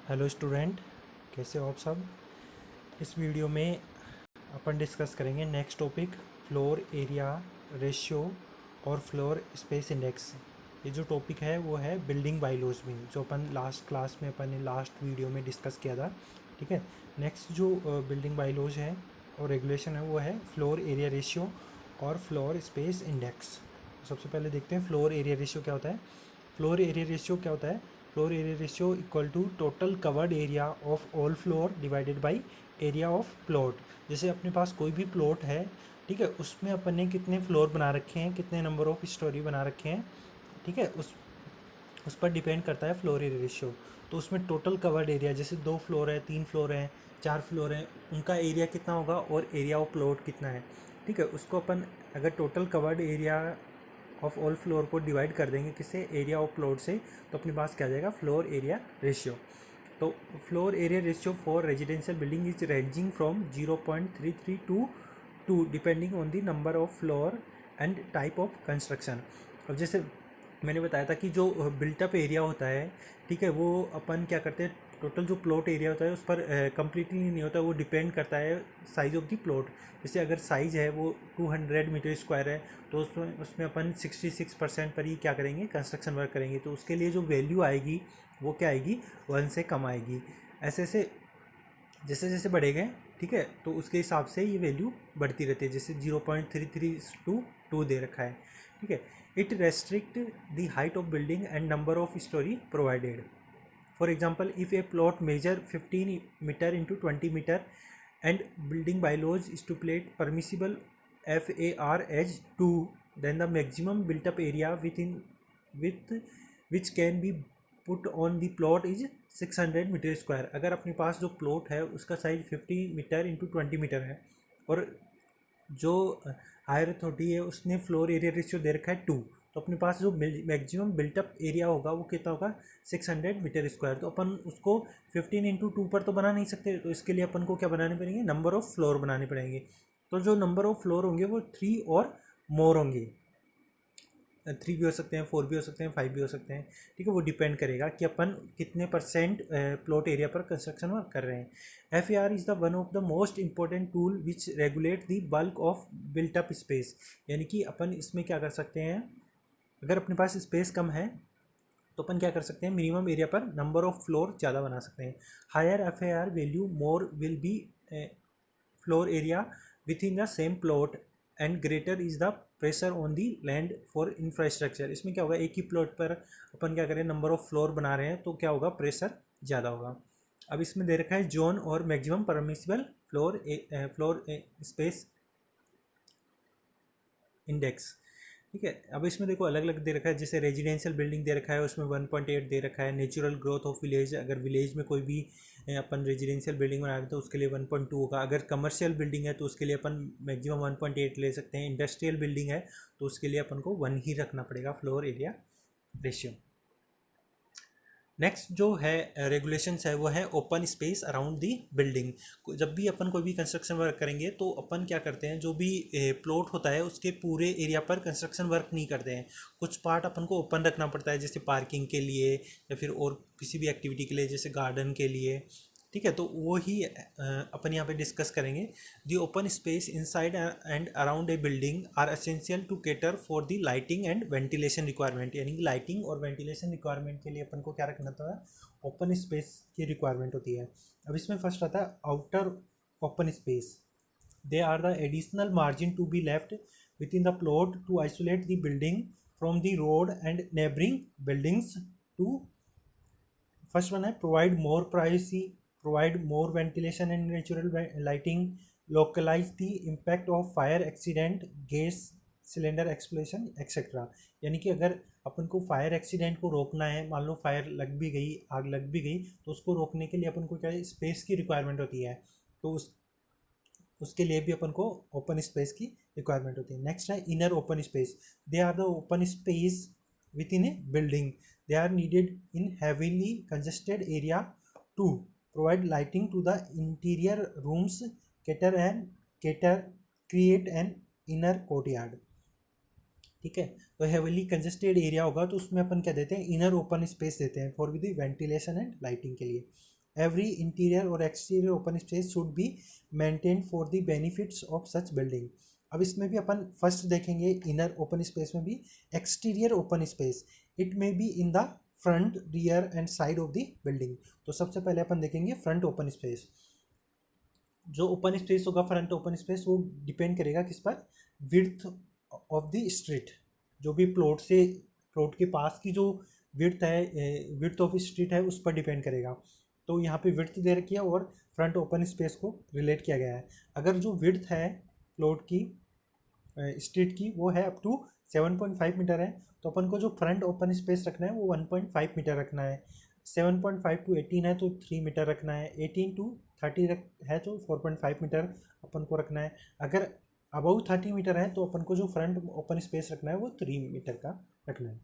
Hello student, कैसे हो आप सब। इस वीडियो में अपन डिस्कस करेंगे next topic floor area ratio और फ्लोर स्पेस इंडेक्स। ये जो टॉपिक है वो है बिल्डिंग बायलॉज में, जो अपन लास्ट क्लास में अपन ने लास्ट वीडियो में डिस्कस किया था। ठीक है। नेक्स्ट जो बिल्डिंग बायलॉज है और रेगुलेशन है वो है फ्लोर एरिया रेशियो और फ्लोर स्पेस इंडेक्स। सबसे पहले देखते हैं फ्लोर एरिया रेशियो क्या होता है। फ्लोर एरिया रेशियो क्या होता है? Floor area ratio equal to total covered area of all floor divided by area of plot. जैसे अपने पास कोई भी प्लॉट है, ठीक है, उसमें अपन ने कितने फ्लोर बना रखे हैं, कितने नंबर ऑफ स्टोरी बना रखे हैं, ठीक है, उस पर डिपेंड करता है फ्लोर एरिया रेशियो। तो उसमें टोटल कवर्ड एरिया, जैसे 2 फ्लोर है, 3 फ्लोर है, 4 फ्लोर है, उनका एरिया कितना होगा और एरिया ऑफ प्लॉट कितना है। ठीक है, उसको अपन अगर total covered area of all floor को डिवाइड कर देंगे किससे, एरिया ऑफ प्लॉट से, तो अपने पास क्या आ जाएगा, फ्लोर एरिया रेशियो। तो floor area ratio for residential building is ranging from 0.33 to 2 depending on the number of floor and type of construction. अब जैसे मैंने बताया था कि जो बिल्टअप एरिया होता है, ठीक है, वो अपन क्या करते हैं, टोटल जो प्लॉट एरिया होता है उस पर कम्प्लीटली नहीं होता, वो डिपेंड करता है साइज़ ऑफ द प्लॉट। जैसे अगर साइज़ है वो 200 मीटर स्क्वायर है, तो उसमें उसमें अपन 66% पर ही क्या करेंगे, कंस्ट्रक्शन वर्क करेंगे। तो उसके लिए जो वैल्यू आएगी वो क्या आएगी, 1 से कम आएगी। ऐसे ऐसे जैसे जैसे बढ़ेंगे, ठीक है, तो उसके हिसाब से ये वैल्यू बढ़ती रहती है। जैसे 0.33 टू 2 दे रखा है, ठीक है। It restrict the height of building and number of storey provided. For example, if a plot measure 15 metre into 20 metre and building bylaws stipulate permissible FAR as 2, then the maximum built up area with which can be put on the plot is 600 metre square. अगर अपने पास जो plot है उसका size 50 metre into 20 metre है और जो higher authority है उसने फ्लोर एरिया रेशियो दे रखा है 2, तो अपने पास जो मैक्सिमम बिल्टअप एरिया होगा वो कितना होगा, 600 मीटर स्क्वायर। तो अपन उसको 15 इंटू 2 पर तो बना नहीं सकते, तो इसके लिए अपन को क्या बनाने पड़ेंगे, नंबर ऑफ़ फ्लोर बनाने पड़ेंगे। तो जो नंबर ऑफ़ फ्लोर होंगे वो 3 और मोर होंगे। 3 भी हो सकते हैं, 4 भी हो सकते हैं, 5 भी हो सकते हैं, ठीक है। वो डिपेंड करेगा कि अपन कितने परसेंट प्लॉट एरिया पर कंस्ट्रक्शन वर्क कर रहे हैं। FAR is the one of the most important tool which regulate the bulk of built up space. यानी कि अपन इसमें क्या कर सकते हैं, अगर अपने पास स्पेस कम है तो अपन क्या कर सकते हैं, मिनिमम एरिया पर नंबर ऑफ फ्लोर ज़्यादा बना सकते हैं। Higher FAR value more will be floor area within the same plot and greater is the pressure on the land for infrastructure. इसमें क्या होगा, एक ही प्लॉट पर अपन क्या करें, नंबर ऑफ फ्लोर बना रहे हैं तो क्या होगा, प्रेशर ज़्यादा होगा। अब इसमें दे रखा है जोन और maximum permissible floor space index, ठीक है। अब इसमें देखो अलग अलग दे रखा है, जैसे रेजिडेंशियल बिल्डिंग दे रखा है उसमें 1.8 दे रखा है। नेचुरल ग्रोथ ऑफ विलेज, अगर विलेज में कोई भी अपन रेजिडेंशियल बिल्डिंग बना रहे हैं तो उसके लिए 1.2 होगा। अगर कमर्शियल बिल्डिंग है तो उसके लिए अपन मैक्सिमम 1.8 ले सकते हैं। इंडस्ट्रियल बिल्डिंग है तो उसके लिए अपन को 1 ही रखना पड़ेगा फ्लोर एरिया रेशियो। नेक्स्ट जो है रेगुलेशंस है वो है open space around the building. जब भी अपन कोई भी कंस्ट्रक्शन वर्क करेंगे तो अपन क्या करते हैं, जो भी प्लॉट होता है उसके पूरे एरिया पर कंस्ट्रक्शन वर्क नहीं करते हैं। कुछ पार्ट अपन को ओपन रखना पड़ता है, जैसे पार्किंग के लिए या फिर और किसी भी एक्टिविटी के लिए, जैसे गार्डन के लिए, ठीक है। तो वो ही अपन यहाँ पे डिस्कस करेंगे। The open space inside and around a building are essential to cater for the lighting and ventilation requirement. यानी कि लाइटिंग और वेंटिलेशन रिक्वायरमेंट के लिए अपन को क्या रखना होता है, ओपन स्पेस की रिक्वायरमेंट होती है। अब इसमें फर्स्ट आता है outer open space. They are the additional margin to be left within the plot to isolate the building from the road and neighbouring buildings. To first one है provide more privacy, provide more ventilation and natural lighting, localise the impact of fire accident, gas cylinder explosion etcetera. यानी कि अगर अपन को fire accident को रोकना है, मान लो fire लग भी गई, आग लग भी गई, तो उसको रोकने के लिए अपन को क्या है, स्पेस की रिक्वायरमेंट होती है। तो उसके लिए भी अपन को ओपन स्पेस की रिक्वायरमेंट होती है। नेक्स्ट है inner open space. They are the open space within a building. They are needed in heavily congested area to provide lighting to the interior rooms, cater create an inner courtyard. ठीक है। तो heavily congested area होगा तो उसमें अपन क्या देते हैं, inner open space देते हैं for with ventilation and lighting के लिए। एवरी इंटीरियर और exterior open space should be maintain for the benefits of such building. अब इसमें भी अपन फर्स्ट देखेंगे इनर ओपन स्पेस में भी exterior open space, it may be in the front rear and side of the building. तो सबसे पहले अपन देखेंगे फ्रंट ओपन स्पेस। जो ओपन स्पेस होगा फ्रंट ओपन स्पेस वो डिपेंड करेगा किस पर, विड्थ ऑफ द स्ट्रीट। जो भी प्लॉट के पास की जो विड्थ है, विड्थ ऑफ स्ट्रीट है उस पर डिपेंड करेगा। तो यहाँ पे विड्थ दे रखी है और फ्रंट ओपन स्पेस को रिलेट किया गया है। अगर जो विड्थ है प्लॉट की, स्ट्रीट की, वो है अप टू 7.5 मीटर है, तो अपन को जो फ्रंट ओपन स्पेस रखना है वो 1.5 मीटर रखना है। 7.5 टू 18 है तो 3 मीटर रखना है। 18 टू 30 है तो 4.5 मीटर अपन को रखना है। अगर अबव 30 मीटर है तो अपन को जो फ्रंट ओपन स्पेस रखना है वो 3 मीटर का रखना है।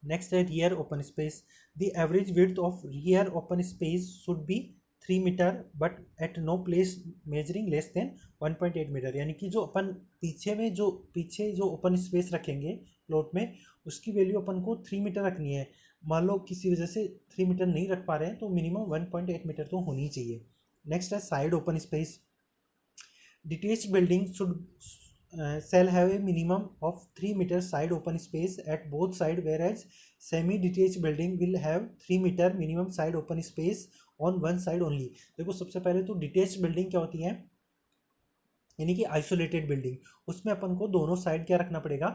नेक्स्ट है rear open space. The average width of rear open space should be 3 metre but at no place measuring less than 1.8 metre. यानी कि जो अपन पीछे जो ओपन स्पेस रखेंगे प्लॉट में, उसकी वैल्यू अपन को 3 मीटर रखनी है। मान लो किसी वजह से 3 मीटर नहीं रख पा रहे हैं तो मिनिमम 1.8 मीटर तो होनी चाहिए। नेक्स्ट है side open space. Detached building shall have a minimum of 3 meter side open space at both sides, whereas semi-detached building will have 3 meter minimum side open space on one side only। देखो सबसे पहले तो detached building क्या होती है, यानी कि isolated building, उसमें अपन को दोनों साइड क्या रखना पड़ेगा,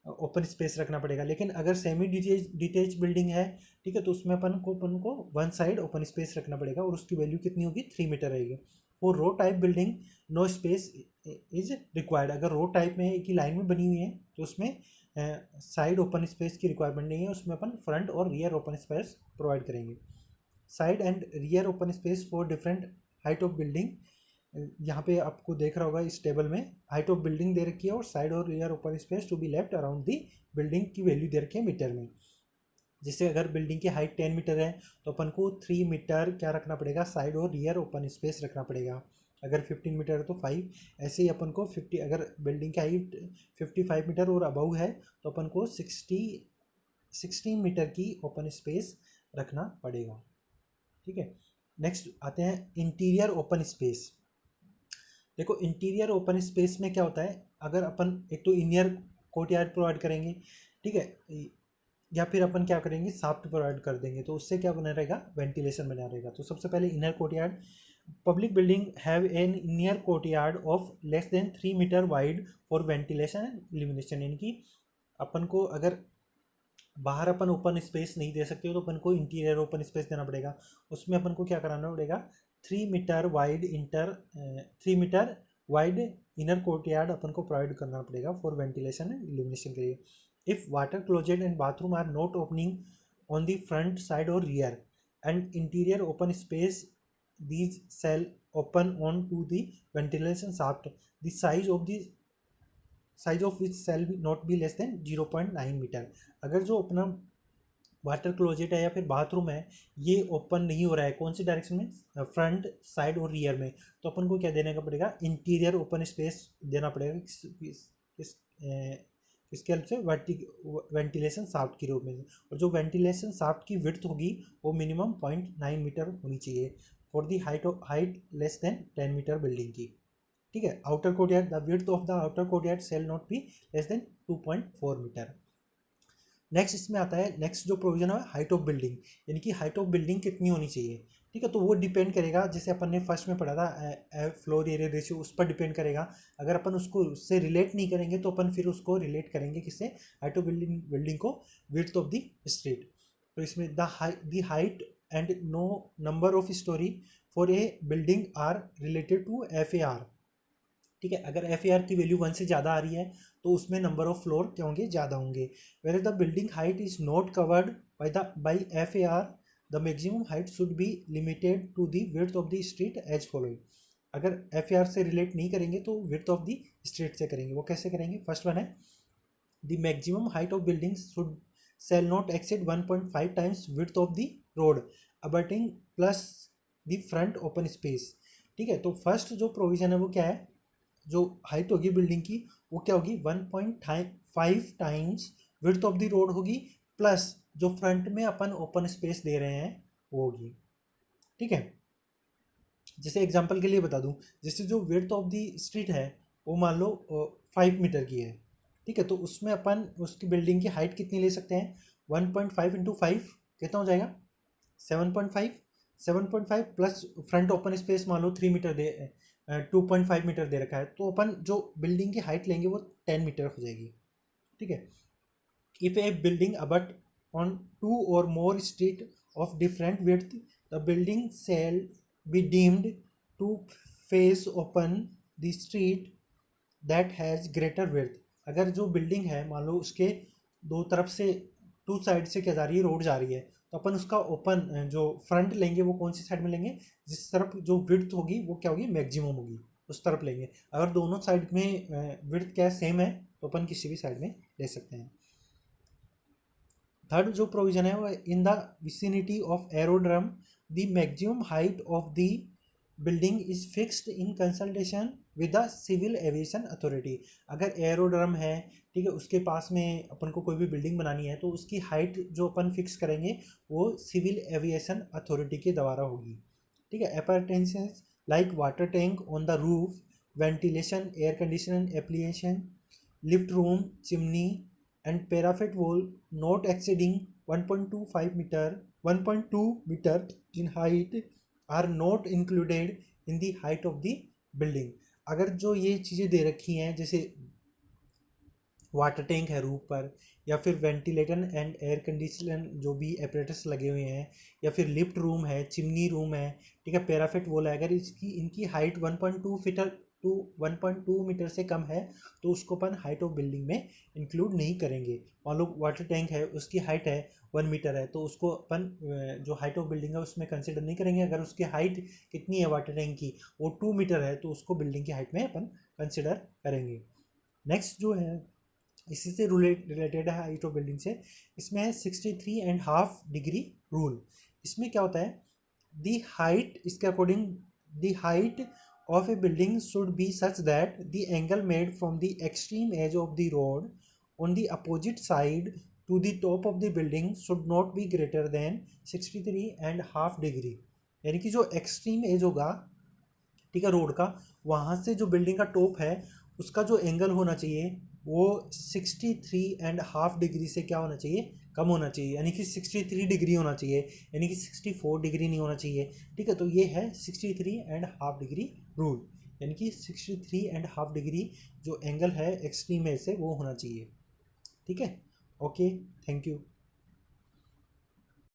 ओपन स्पेस रखना पड़ेगा। लेकिन अगर सेमी डिटेच बिल्डिंग है, ठीक है, तो उसमें अपन को वन साइड ओपन स्पेस रखना पड़ेगा और उसकी वैल्यू कितनी होगी, 3 मीटर रहेगी। वो row type building no space is required. अगर रो टाइप में एक ही लाइन में बनी हुई है तो उसमें साइड ओपन स्पेस की रिक्वायरमेंट नहीं है, उसमें अपन फ्रंट और रियर ओपन स्पेस प्रोवाइड करेंगे। Side and rear open space for different height of building. यहाँ पे आपको देख रहा होगा इस टेबल में हाइट ऑफ बिल्डिंग दे रखी है और साइड और rear open space to be left around the building की वैल्यू दे रखी है मीटर में। जैसे अगर बिल्डिंग की हाइट 10 मीटर है तो अपन को 3 मीटर क्या रखना पड़ेगा, साइड और रियर ओपन स्पेस रखना पड़ेगा। अगर 15 मीटर है तो 5। ऐसे ही अपन को 50, अगर बिल्डिंग की हाइट 55 मीटर और अबव है तो अपन को 16 मीटर की ओपन स्पेस रखना पड़ेगा। ठीक है। नेक्स्ट आते हैं इंटीरियर ओपन स्पेस। देखो इंटीरियर ओपन स्पेस में क्या होता है, अगर अपन एक तो इनियर कोर्टयार्ड प्रोवाइड करेंगे, ठीक है, या फिर अपन क्या करेंगे, साफ्ट प्रोवाइड कर देंगे, तो उससे क्या बना रहेगा, वेंटिलेशन बना रहेगा। तो सबसे पहले inner courtyard. Public building have an inner courtyard of less than 3 metre wide for ventilation and illumination. यानी कि अपन को अगर बाहर अपन ओपन स्पेस नहीं दे सकते हो तो अपन को इंटीरियर ओपन स्पेस देना पड़ेगा। उसमें अपन को क्या कराना पड़ेगा, 3 मीटर वाइड इनर कोर्टयार्ड अपन को प्रोवाइड करना पड़ेगा फॉर वेंटिलेशन एंड इल्यूमिनेशन के लिए। If water closet and bathroom are not opening on the front side और rear and interior open space, these shall open on to the ventilation shaft, the size of which shall not be less than 0.9 metre. अगर जो अपना water closet है या फिर bathroom है ये open नहीं हो रहा है, कौन सी डायरेक्शन में, फ्रंट साइड और रियर में, तो अपन को क्या देने का पड़ेगा, इंटीरियर ओपन स्पेस देना पड़ेगा। इसके हेल्प से वेंटिलेशन शाफ्ट के रूप में। और जो वेंटिलेशन शाफ्ट की विड्थ होगी वो मिनिमम 0.9 मीटर होनी चाहिए for the height less than 10 metre building की। ठीक है। Outer courtyard, the width of the outer courtyard shall not be less than 2.4 metre. Next इसमें आता है, नेक्स्ट जो प्रोविजन है हाइट ऑफ बिल्डिंग, यानी कि हाइट ऑफ बिल्डिंग कितनी होनी चाहिए। ठीक है, तो वो डिपेंड करेगा, जैसे अपन ने फर्स्ट में पढ़ा था फ्लोर एरिया रेशियो, उस पर डिपेंड करेगा। अगर अपन उसको उससे रिलेट नहीं करेंगे तो अपन फिर उसको रिलेट करेंगे किससे, हाइट ऑफ बिल्डिंग को विड्थ ऑफ द स्ट्रीट। तो इसमें the height and no number of storey for a building are related to FAR। ठीक है, अगर FAR की वैल्यू 1 से ज़्यादा आ रही है तो उसमें नंबर ऑफ फ्लोर क्या होंगे, ज़्यादा होंगे। Where the building height is not covered by FAR, the maximum height should be limited to the width of the street as following. अगर FAR से रिलेट नहीं करेंगे तो विड्थ ऑफ द स्ट्रीट से करेंगे। वो कैसे करेंगे, फर्स्ट वन है the maximum height of building should shall not exceed 1.5 times width of the road abutting plus the front open space। ठीक है, तो फर्स्ट जो प्रोविजन है वो क्या है, जो हाइट होगी बिल्डिंग की वो क्या होगी, 5 times width of the road होगी, प्लस जो फ्रंट में अपन ओपन स्पेस दे रहे हैं वो होगी। ठीक है, जैसे एग्जांपल के लिए बता दूं, जैसे जो विड्थ ऑफ द स्ट्रीट है वो मान लो 5 मीटर की है। ठीक है, तो उसमें अपन उसकी बिल्डिंग की हाइट कितनी ले सकते हैं, 1.5 इंटू 5 कितना हो जाएगा, 7.5। 7.5 प्लस फ्रंट ओपन स्पेस मान लो 3 मीटर दे 2.5 मीटर दे रखा है, तो अपन जो बिल्डिंग की हाइट लेंगे वो 10 मीटर हो जाएगी। ठीक है, if a building abut on two or more street of different width, the building shall be deemed to face open the street that has greater width। अगर जो बिल्डिंग है मान लो उसके दो तरफ से, टू साइड से क्या जा रही है, रोड जा रही है, तो अपन उसका ओपन जो फ्रंट लेंगे वो कौन सी साइड में लेंगे, जिस तरफ जो विड्थ होगी वो क्या होगी, मैक्सिमम होगी, उस तरफ लेंगे। अगर दोनों साइड में विड्थ क्या सेम है तो अपन किसी भी साइड में ले सकते हैं। थर्ड जो प्रोविजन है वो, in the vicinity of aerodrome the maximum height of the building is fixed in consultation with the civil aviation authority. अगर एरोड्रम है, ठीक है, उसके पास में अपन को कोई भी बिल्डिंग बनानी है तो उसकी हाइट जो अपन फिक्स करेंगे वो सिविल एविएशन अथॉरिटी के द्वारा होगी। ठीक है, appurtenances like water tank on the roof, ventilation, air conditioning application, lift room, chimney and parapet wall not exceeding 1.2 meter in height are not included in the height of the building। अगर जो ये चीज़ें दे रखी हैं, जैसे water tank है roof पर, या फिर वेंटिलेटर एंड एयर कंडीशनर जो भी एपरेटस लगे हुए हैं, या फिर लिफ्ट रूम है, चिमनी रूम है, ठीक है, पैराफिट वॉल है, अगर इनकी हाइट 1.2 मीटर से कम है तो उसको अपन हाइट ऑफ बिल्डिंग में इंक्लूड नहीं करेंगे। मान लो वाटर टैंक है, उसकी हाइट है 1 मीटर है, तो उसको अपन जो हाइट ऑफ बिल्डिंग है उसमें कंसिडर नहीं करेंगे। अगर उसकी हाइट कितनी है वाटर टैंक की, वो 2 मीटर है, तो उसको बिल्डिंग की हाइट में अपन कंसिडर करेंगे। नेक्स्ट जो है इसी से रिलेटेड है हाइट ऑफ बिल्डिंग से, इसमें है 63.5 डिग्री रूल। इसमें क्या होता है, दी हाइट, इसके according the height of a building should be such that the angle made from the extreme edge of the road on the opposite side to the top of the building should not be greater than 63.5 degree. यानी कि जो extreme as होगा, ठीक है, road का, वहाँ से जो बिल्डिंग का टॉप है उसका जो एंगल होना चाहिए वो 63.5 डिग्री से क्या होना चाहिए, कम होना चाहिए, यानी कि 63 डिग्री होना चाहिए, यानी कि 64 डिग्री नहीं होना चाहिए। ठीक है, तो ये है 63.5 डिग्री रूल, यानी कि 63.5 डिग्री जो एंगल है एक्सट्रीम एज से वो होना चाहिए। ठीक है, ओके, थैंक यू।